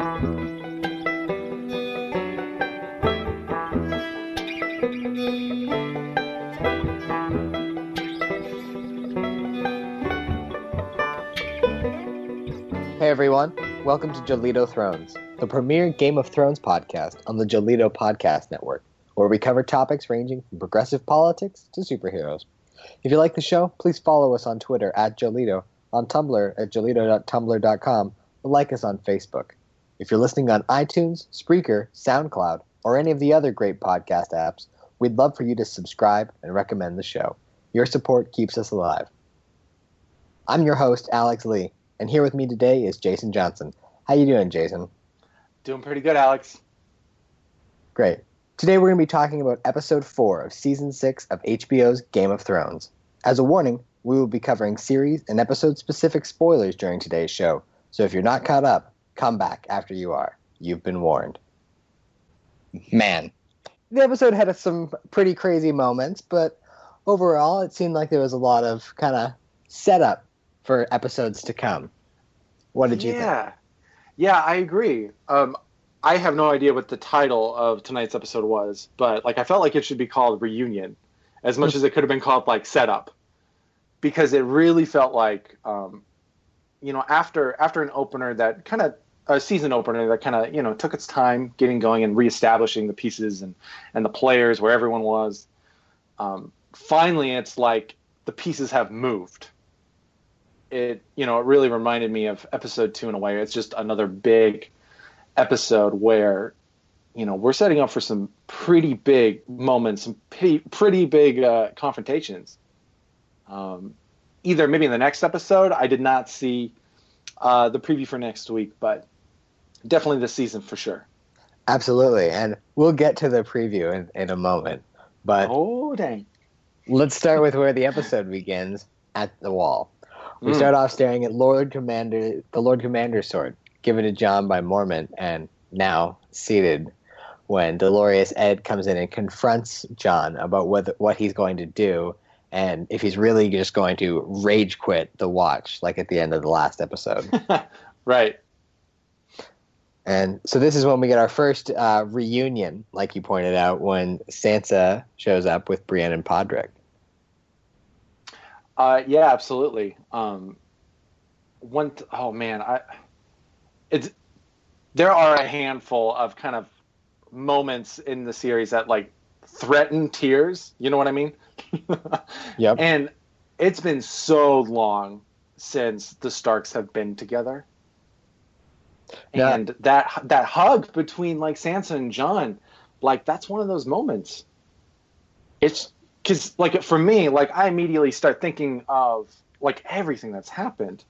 Hey everyone, welcome to Joleedo Thrones, the premier Game of Thrones podcast on the Joleedo Podcast Network, where we cover topics ranging from progressive politics to superheroes. If you like the show, please follow us on Twitter at Joleedo, on Tumblr at joleedo.tumblr.com, or like us on Facebook. If you're listening on iTunes, Spreaker, SoundCloud, or any of the other great podcast apps, we'd love for you to subscribe and recommend the show. Your support keeps us alive. I'm your host, Alex Lee. And here with me today is Jason Johnson. How you doing, Jason? Doing pretty good, Alex. Great. Today we're going to be talking about Episode 4 of Season 6 of HBO's Game of Thrones. As a warning, we will be covering series and episode-specific spoilers during today's show, so if you're not caught up, come back after you are. You've been warned. Man, the episode had some pretty crazy moments, but overall it seemed like there was a lot of kind of setup for episodes to come. What did you think? Yeah, I agree. I have no idea what the title of tonight's episode was, but I felt like it should be called Reunion, as much as it could have been called Setup, because it really felt like, after an opener that kind of a season opener that kind of took its time getting going and reestablishing the pieces and the players where everyone was. Finally, it's like the pieces have moved. It really reminded me of episode 2 in a way. It's just another big episode where, we're setting up for some pretty big moments, some pretty big confrontations. Either maybe in the next episode. I did not see the preview for next week, but definitely this season for sure. Absolutely, and we'll get to the preview in a moment. But oh dang! Let's start with where the episode begins, at the Wall. We start off staring at the Lord Commander's sword, given to Jon by Mormont, and now seated when Dolorous Ed comes in and confronts Jon about what he's going to do, and if he's really just going to rage quit the Watch, like at the end of the last episode. Right. And so this is when we get our first reunion, like you pointed out, when Sansa shows up with Brienne and Podrick. Yeah, absolutely. There are a handful of kind of moments in the series that threaten tears. You know what I mean? Yep. And it's been so long since the Starks have been together. Yeah. And that hug between Sansa and Jon, that's one of those moments. It's because for me, I immediately start thinking of everything that's happened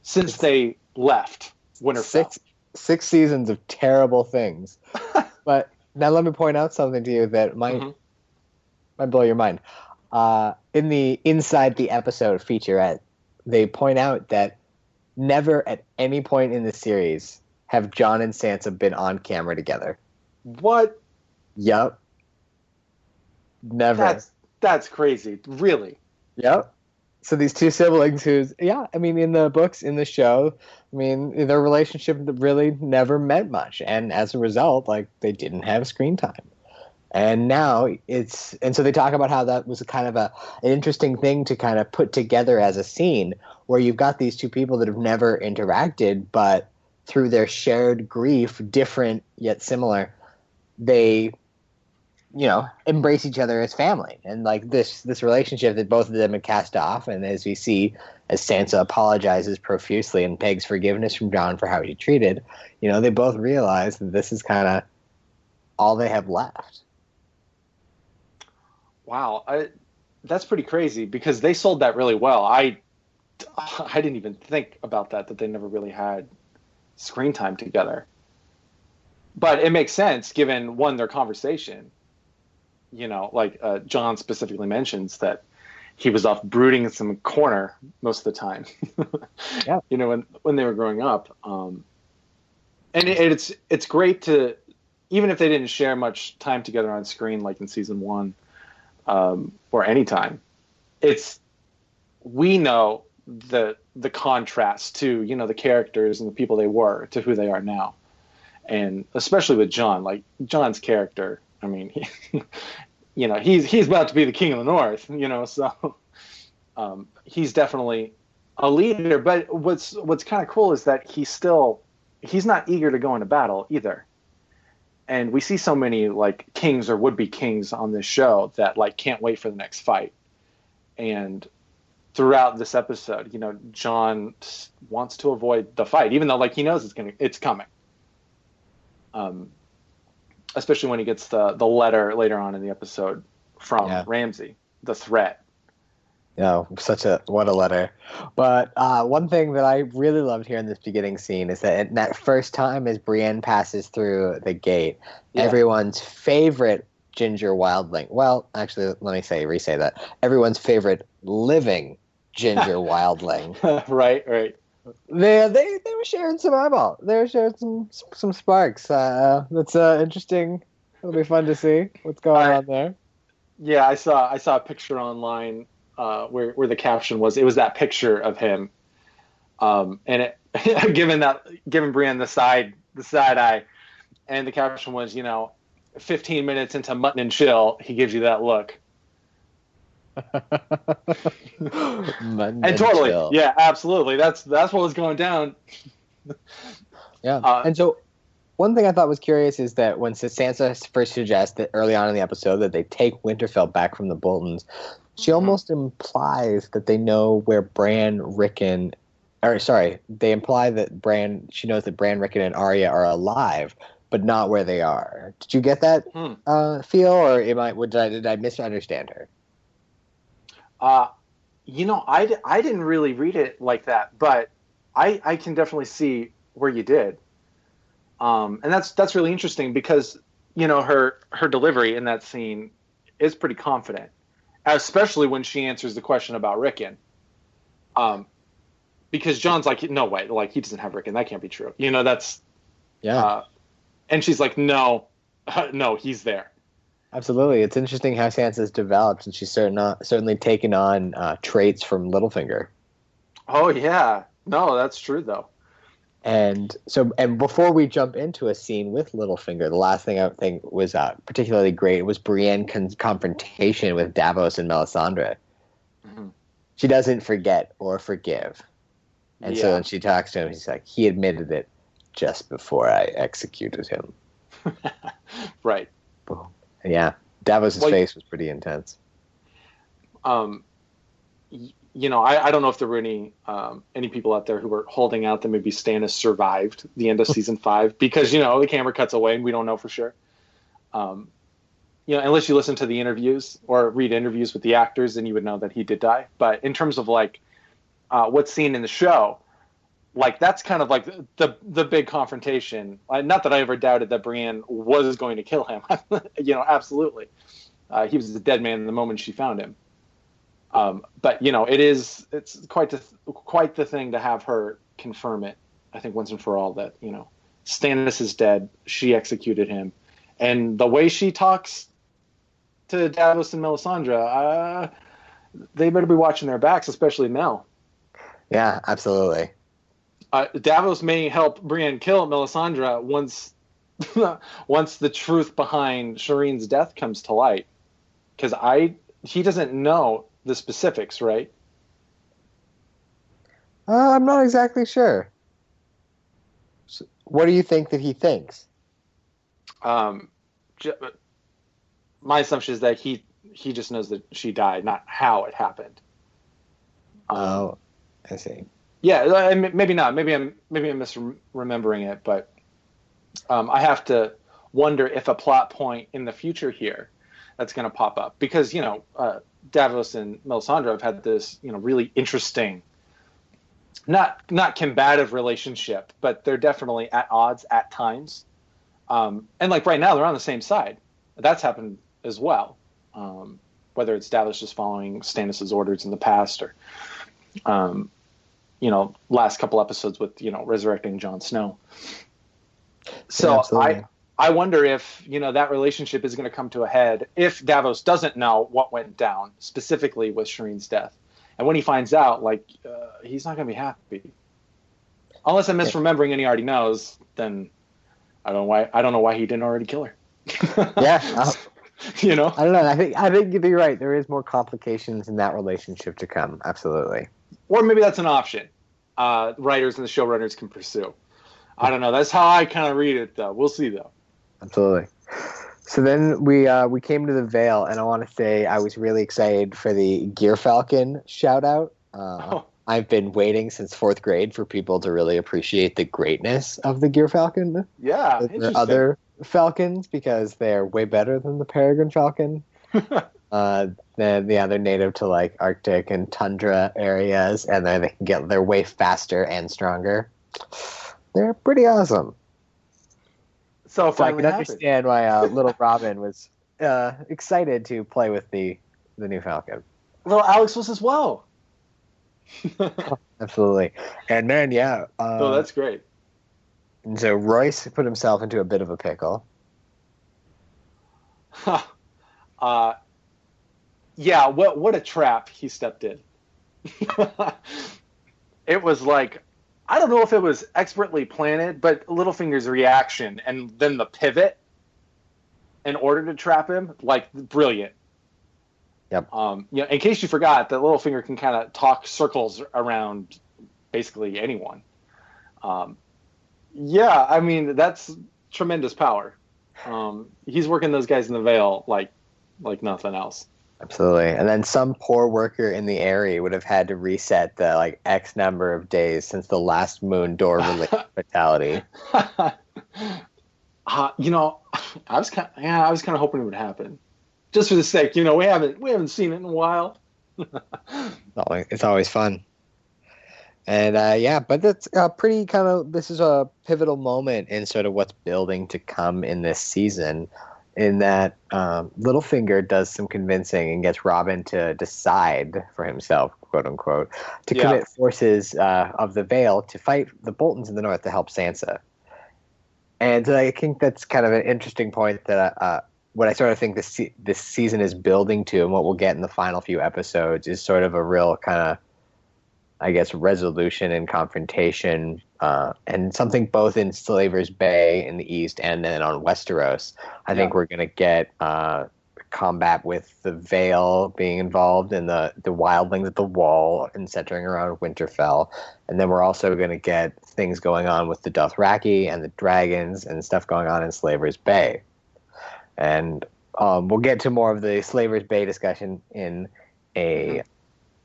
since they left Winterfell. Six seasons of terrible things. But now let me point out something to you that might blow your mind. In the Inside the Episode featurette, they point out that never at any point in the series have Jon and Sansa been on camera together. What? Yep. Never. That's crazy. Really? Yep. So these two siblings in the books, in the show, their relationship really never meant much. And as a result, they didn't have screen time. And now so they talk about how that was kind of an interesting thing to kind of put together as a scene where you've got these two people that have never interacted, but through their shared grief, different yet similar, they embrace each other as family. And this relationship that both of them had cast off, and as we see, as Sansa apologizes profusely and begs forgiveness from Jon for how he treated, they both realize that this is kind of all they have left. Wow. That's pretty crazy because they sold that really well. I didn't even think about that they never really had screen time together. But it makes sense given, one, their conversation. Jon specifically mentions that he was off brooding in some corner most of the time. Yeah. When they were growing up. And it's great to, even if they didn't share much time together on screen like in season 1, or any time, we know the contrast to the characters and the people they were to who they are now. And especially with Jon, like Jon's character. I mean, he's about to be the king of the North, so he's definitely a leader. But what's kind of cool is that he's not eager to go into battle either. And we see so many like kings or would-be kings on this show that like can't wait for the next fight. And throughout this episode, Jon wants to avoid the fight, even though like he knows it's coming. Especially when he gets the letter later on in the episode from Ramsay, the threat. What a letter. But one thing that I really loved here in this beginning scene is that in that first time as Brienne passes through the gate, everyone's favorite ginger wildling. Well, actually, let me re-say that. Everyone's favorite living ginger wildling. Right. They were sharing some eyeball. They were sharing some sparks. That's interesting. It'll be fun to see what's going on there. Yeah, I saw a picture online where the caption was, it was that picture of him, and it giving Brienne the side eye, and the caption was 15 minutes into mutton and chill, he gives you that look. And totally, chill. Yeah, absolutely. That's what was going down. Yeah, and so one thing I thought was curious is that when Sansa first suggests that early on in the episode that they take Winterfell back from the Boltons, she almost implies that they know where they imply that she knows that Bran, Rickon, and Arya are alive, but not where they are. Did you get that feel, or did I misunderstand her? I didn't really read it like that, but I can definitely see where you did. And that's really interesting because, her delivery in that scene is pretty confident, especially when she answers the question about Rickon. Because Jon's like, no way, like he doesn't have Rickon. That can't be true. And she's like, no, he's there. Absolutely. It's interesting how Sansa's developed, and she's certainly taken on traits from Littlefinger. Oh, yeah. No, that's true, though. And before we jump into a scene with Littlefinger, the last thing I think was particularly great was Brienne's confrontation with Davos and Melisandre. Mm-hmm. She doesn't forget or forgive. And so when she talks to him, she's like, he admitted it just before I executed him. Right. Boom. Yeah, Davos' face was pretty intense. I don't know if there were any people out there who were holding out that maybe Stannis survived the end of season 5 because the camera cuts away and we don't know for sure. Unless you listen to the interviews or read interviews with the actors, then you would know that he did die. But in terms of like what's seen in the show, like that's kind of like the big confrontation. Not that I ever doubted that Brienne was going to kill him. Absolutely. He was a dead man the moment she found him. But it's quite the thing to have her confirm it. I think once and for all that Stannis is dead. She executed him, and the way she talks to Davos and Melisandre, they better be watching their backs, especially Mel. Yeah, absolutely. Davos may help Brienne kill Melisandre once the truth behind Shireen's death comes to light, because he doesn't know the specifics, right? I'm not exactly sure. So what do you think that he thinks? My assumption is that he just knows that she died, not how it happened. I see. Yeah, maybe not. Maybe I'm misremembering it, but I have to wonder if a plot point in the future here that's going to pop up, because Davos and Melisandre have had this really interesting, not combative relationship, but they're definitely at odds at times, and like right now they're on the same side. That's happened as well, whether it's Davos just following Stannis' orders in the past, or last couple episodes with, resurrecting Jon Snow. So yeah, I wonder if, that relationship is going to come to a head if Davos doesn't know what went down specifically with Shireen's death. And when he finds out, he's not going to be happy. Unless I'm misremembering and he already knows, then I don't know why he didn't already kill her. Yeah. You know? I don't know. I think you're right. There is more complications in that relationship to come. Absolutely. Or maybe that's an option writers and the showrunners can pursue. I don't know. That's how I kind of read it, though. We'll see, though. Absolutely. So then we came to the Vale, and I want to say I was really excited for the Gear Falcon shout out. I've been waiting since 4th grade for people to really appreciate the greatness of the Gear Falcon. Yeah, The other Falcons, because they're way better than the Peregrine Falcon. They're native to like Arctic and tundra areas, and then they're way faster and stronger. They're pretty awesome. So I can understand why little Robin was excited to play with the new Falcon. Little Alex was as well. Absolutely. And then, yeah. Oh, that's great. And so Royce put himself into a bit of a pickle. Yeah, what a trap he stepped in. It was like, I don't know if it was expertly planted, but Littlefinger's reaction and then the pivot in order to trap him, like, brilliant. Yep. In case you forgot, that Littlefinger can kind of talk circles around basically anyone. Yeah, I mean, that's tremendous power. He's working those guys in the Vale like nothing else. Absolutely. And then some poor worker in the area would have had to reset the like X number of days since the last moon door related fatality. I was kind of hoping it would happen. Just for the sake, we haven't seen it in a while. It's always fun. And but that's pretty kind of, this is a pivotal moment in sort of what's building to come in this season, in that Littlefinger does some convincing and gets Robin to decide for himself, quote unquote, to commit forces of the Vale to fight the Boltons in the north to help Sansa. And I think that's kind of an interesting point that what I sort of think this season is building to, and what we'll get in the final few episodes, is sort of a real kind of, I guess, resolution and confrontation, and something both in Slaver's Bay in the east and then on Westeros. I think we're going to get combat with the Vale being involved in the wildlings at the Wall and centering around Winterfell. And then we're also going to get things going on with the Dothraki and the dragons and stuff going on in Slaver's Bay. And we'll get to more of the Slaver's Bay discussion in a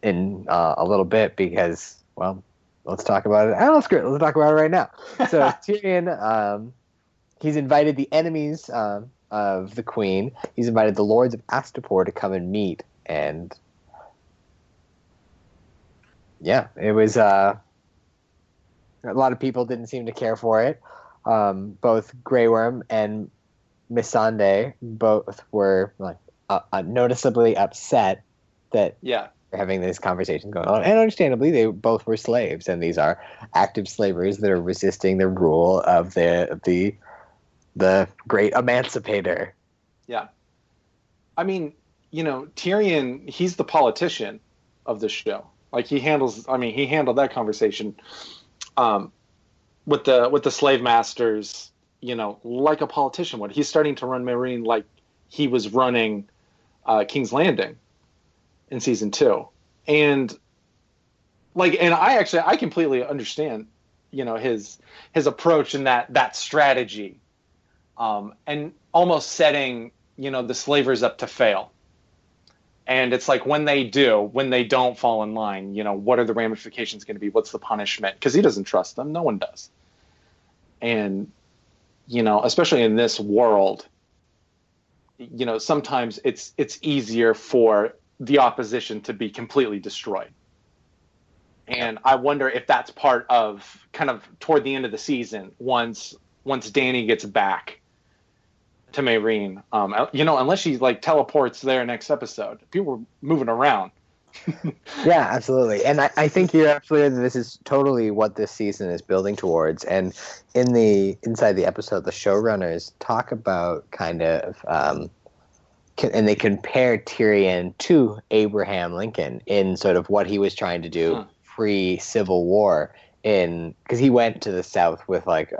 little bit, because, well, let's talk about it. Let's talk about it right now. So Tyrion, he's invited the enemies of the Queen. He's invited the Lords of Astapor to come and meet, and it was a lot of people didn't seem to care for it. Both Grey Worm and Missandei both were like noticeably upset that they're having this conversation going on, and understandably, they both were slaves, and these are active slavers that are resisting the rule of the great emancipator. Yeah, I mean, Tyrion, he's the politician of the show. Like, he handled that conversation with the slave masters, like a politician would. He's starting to run Meereen like he was running King's Landing in season 2. And I completely understand, his approach and that strategy, and almost setting, the slavers up to fail. And it's like, when they don't fall in line, what are the ramifications going to be? What's the punishment? Because he doesn't trust them. No one does. And, especially in this world, sometimes it's easier for the opposition to be completely destroyed. And I wonder if that's part of kind of toward the end of the season, once Dany gets back to Meereen, unless she like teleports there next episode. People were moving around. Yeah, absolutely. And I think you're absolutely right that this is totally what this season is building towards. And inside the episode, the showrunners talk about kind of, and they compare Tyrion to Abraham Lincoln in sort of what he was trying to do pre-Civil War, because he went to the South with like